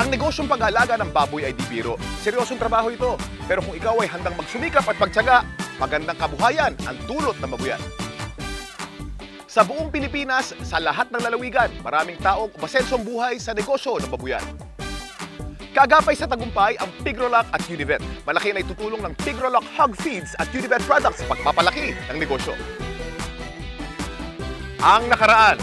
Ang negosyong pag-aalaga ng baboy ay di biro. Seryosong trabaho ito. Pero kung ikaw ay handang magsumikap at magtiyaga, magandang kabuhayan ang dulot ng mabuyan. Sa buong Pilipinas, sa lahat ng lalawigan, maraming taong umasensong buhay sa negosyo ng babuyan. Kaagapay sa tagumpay ang Pigrolac at Univet. Malaki na itutulong ng Pigrolac Hog Feeds at Univet products sa pagpapalaki ng negosyo. Ang nakaraan,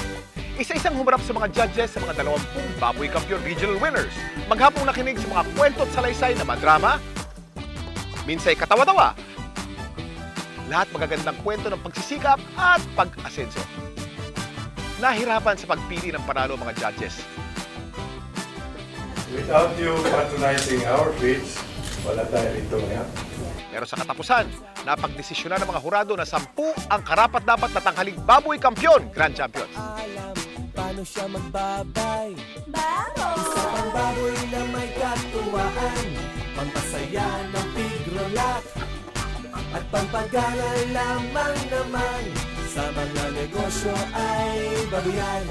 isa-isang humarap sa mga judges sa mga 20 Baboy Kampiyon Regional Winners. Maghapong nakinig sa mga kwento at salaysay na madrama, minsay katawa-tawa. Lahat magagandang kwento ng pagsisikap at pag-asenso. Nahirapan sa pagpili ng panalo mga judges. Without you patronizing our feeds, wala tayo rito ngayon. Pero sa katapusan, napagdesisyonan ng mga hurado na 10 ang karapat-dapat na tanghaling Baboy Kampiyon Grand Champions. Paano siya magbabay? Baro! Isa pang baboy na may katuwaan, pampasaya ng Pigrolac, at pampagana lamang naman sa mga negosyo ay babuyan.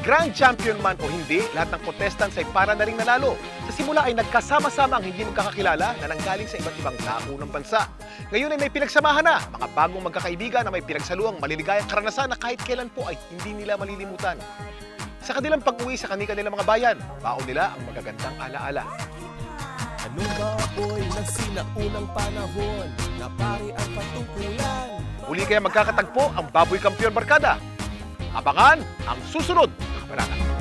Grand champion man o hindi, lahat ng contestants ay para na ring nanalo. Sa simula ay nagkasama-sama ang hindi magkakakilala na nanggaling sa iba't ibang dako ng bansa. Ngayon ay may pinagsamahan na, mga bagong magkakaibigan na may pinagsaluang maliligayang karanasan na kahit kailan po ay hindi nila malilimutan. Sa kanilang pag-uwi sa kanilang mga bayan, baon nila ang magagandang alaala. Anong baboy ng sinaunang panahon na pari ang patungkulan? Muli kaya magkakatagpo ang Baboy Kampiyon Barkada. Abangan ang susunod na kabanata.